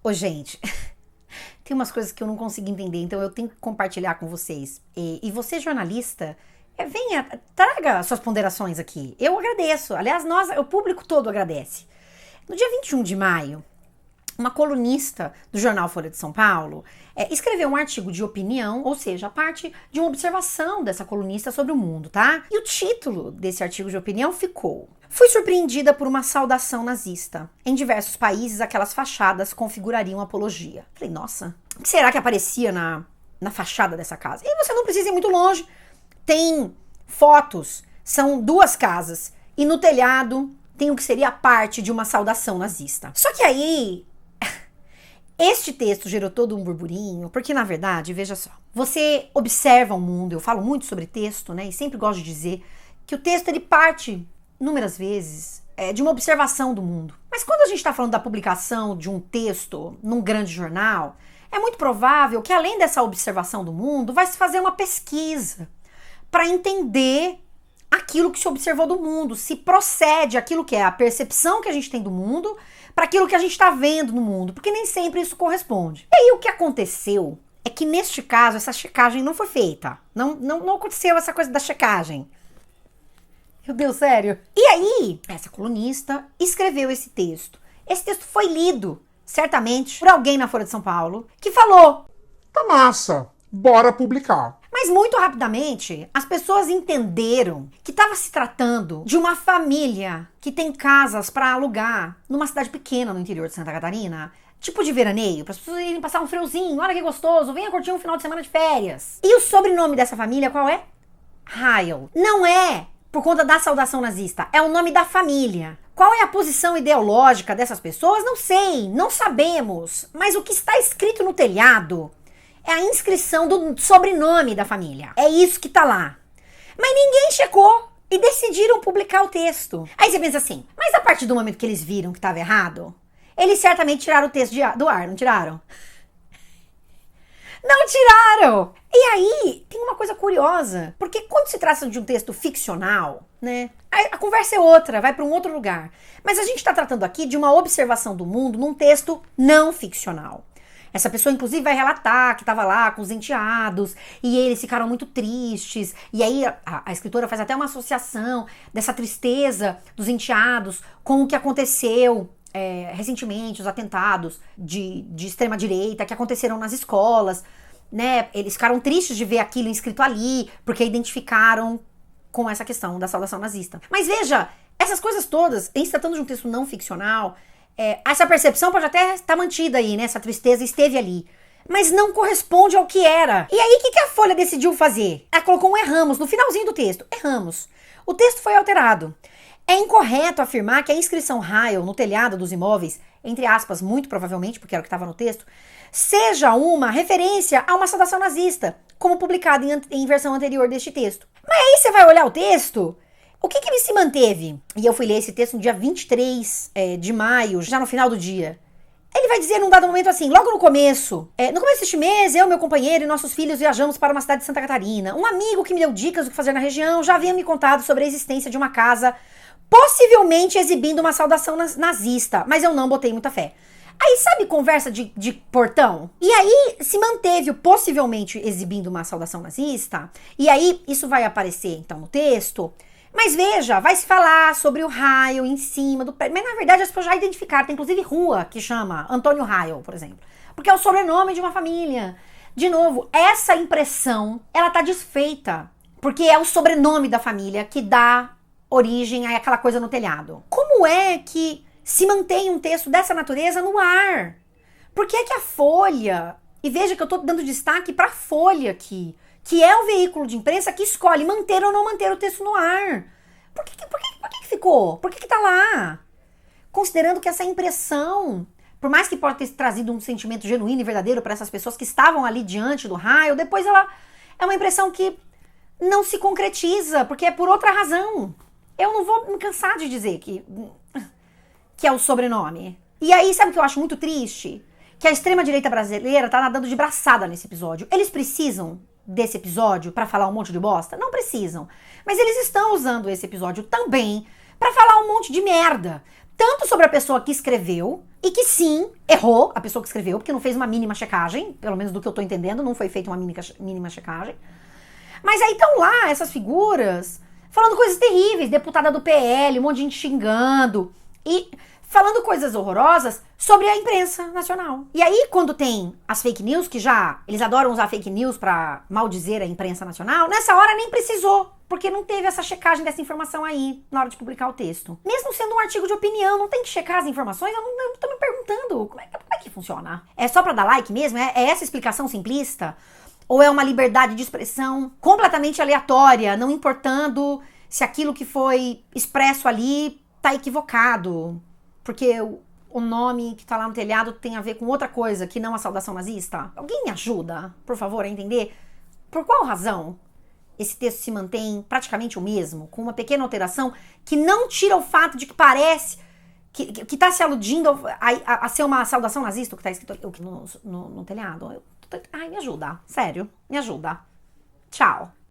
Ô, gente, tem umas coisas que eu não consigo entender, então eu tenho que compartilhar com vocês. E você, jornalista, venha, traga suas ponderações aqui. Eu agradeço. Aliás, o público todo agradece. No dia 21 de maio, uma colunista do jornal Folha de São Paulo escreveu um artigo de opinião, ou seja, a parte de uma observação dessa colunista sobre o mundo, tá? E o título desse artigo de opinião ficou: Fui surpreendida por uma saudação nazista. Em diversos países, aquelas fachadas configurariam apologia. Falei, nossa, o que será que aparecia na fachada dessa casa? E você não precisa ir muito longe. Tem fotos, são duas casas, e no telhado tem o que seria a parte de uma saudação nazista. Só que aí, este texto gerou todo um burburinho, porque na verdade, veja só, você observa o mundo, eu falo muito sobre texto, né, e sempre gosto de dizer que o texto ele parte, inúmeras vezes, de uma observação do mundo. Mas quando a gente está falando da publicação de um texto num grande jornal, é muito provável que além dessa observação do mundo, vai se fazer uma pesquisa para entender aquilo que se observou do mundo, se procede aquilo que é a percepção que a gente tem do mundo para aquilo que a gente está vendo no mundo, porque nem sempre isso corresponde. E aí o que aconteceu é que neste caso essa checagem não foi feita, não aconteceu essa coisa da checagem. Meu Deus, sério? E aí, essa colunista escreveu esse texto. Esse texto foi lido, certamente, por alguém na Folha de São Paulo, que falou: Tá massa, bora publicar. Mas muito rapidamente, as pessoas entenderam que estava se tratando de uma família que tem casas para alugar numa cidade pequena no interior de Santa Catarina, tipo de veraneio, para as pessoas irem passar um friozinho, olha que gostoso, venha curtir um final de semana de férias. E o sobrenome dessa família qual é? Heil. Não é por conta da saudação nazista, é o nome da família. Qual é a posição ideológica dessas pessoas? Não sei, não sabemos. Mas o que está escrito no telhado é a inscrição do sobrenome da família. É isso que tá lá. Mas ninguém checou e decidiram publicar o texto. Aí você pensa assim, mas a partir do momento que eles viram que estava errado, eles certamente tiraram o texto do ar, não tiraram? Não tiraram! E aí, tem uma coisa curiosa, porque quando se trata de um texto ficcional, né, a conversa é outra, vai para um outro lugar. Mas a gente está tratando aqui de uma observação do mundo num texto não ficcional. Essa pessoa, inclusive, vai relatar que estava lá com os enteados e eles ficaram muito tristes. E aí a escritora faz até uma associação dessa tristeza dos enteados com o que aconteceu recentemente, os atentados de extrema-direita que aconteceram nas escolas, né? Eles ficaram tristes de ver aquilo escrito ali, porque identificaram com essa questão da saudação nazista. Mas veja, essas coisas todas, em se tratando de um texto não ficcional, essa percepção pode até estar mantida aí, né? Essa tristeza esteve ali. Mas não corresponde ao que era. E aí, o que a Folha decidiu fazer? Ela colocou um erramos no finalzinho do texto. Erramos. O texto foi alterado. É incorreto afirmar que a inscrição Heil no telhado dos imóveis, entre aspas, muito provavelmente, porque era o que estava no texto, seja uma referência a uma saudação nazista, como publicado em versão anterior deste texto. Mas aí você vai olhar o texto, o que ele se manteve? E eu fui ler esse texto no dia 23 de maio, já no final do dia. Ele vai dizer num dado momento assim, logo no começo deste mês, eu, meu companheiro e nossos filhos viajamos para uma cidade de Santa Catarina. Um amigo que me deu dicas do que fazer na região já havia me contado sobre a existência de uma casa possivelmente exibindo uma saudação nazista, mas eu não botei muita fé. Aí sabe conversa de portão? E aí se manteve o possivelmente exibindo uma saudação nazista, e aí isso vai aparecer então no texto. Mas veja, vai se falar sobre o Heil em cima do prédio. Mas na verdade as pessoas já identificaram, tem inclusive rua que chama Antônio Heil, por exemplo. Porque é o sobrenome de uma família. De novo, essa impressão, ela tá desfeita. Porque é o sobrenome da família que dá origem a aquela coisa no telhado. Como é que se mantém um texto dessa natureza no ar? Por que é que a Folha, e veja que eu tô dando destaque pra Folha aqui, que é o veículo de imprensa que escolhe manter ou não manter o texto no ar. Por que ficou? Por que tá lá? Considerando que essa impressão, por mais que pode ter trazido um sentimento genuíno e verdadeiro para essas pessoas que estavam ali diante do Heil, depois ela é uma impressão que não se concretiza, porque é por outra razão. Eu não vou me cansar de dizer que é o sobrenome. E aí, sabe o que eu acho muito triste? Que a extrema-direita brasileira tá nadando de braçada nesse episódio. Eles precisam desse episódio para falar um monte de bosta? Não precisam. Mas eles estão usando esse episódio também para falar um monte de merda. Tanto sobre a pessoa que escreveu, e que sim, errou a pessoa que escreveu, porque não fez uma mínima checagem, pelo menos do que eu tô entendendo, não foi feita uma mínima checagem. Mas aí estão lá essas figuras falando coisas terríveis, deputada do PL, um monte de gente xingando e falando coisas horrorosas sobre a imprensa nacional. E aí, quando tem as fake news, que já eles adoram usar fake news pra maldizer a imprensa nacional, nessa hora nem precisou, porque não teve essa checagem dessa informação aí na hora de publicar o texto. Mesmo sendo um artigo de opinião, não tem que checar as informações? Eu não tô me perguntando como é que funciona. É só pra dar like mesmo? É essa explicação simplista? Ou é uma liberdade de expressão completamente aleatória, não importando se aquilo que foi expresso ali tá equivocado? Porque o nome que tá lá no telhado tem a ver com outra coisa que não a saudação nazista? Alguém me ajuda, por favor, a entender por qual razão esse texto se mantém praticamente o mesmo, com uma pequena alteração que não tira o fato de que parece que tá se aludindo a ser uma saudação nazista, o que tá escrito no telhado. Ai, me ajuda, sério, me ajuda. Tchau.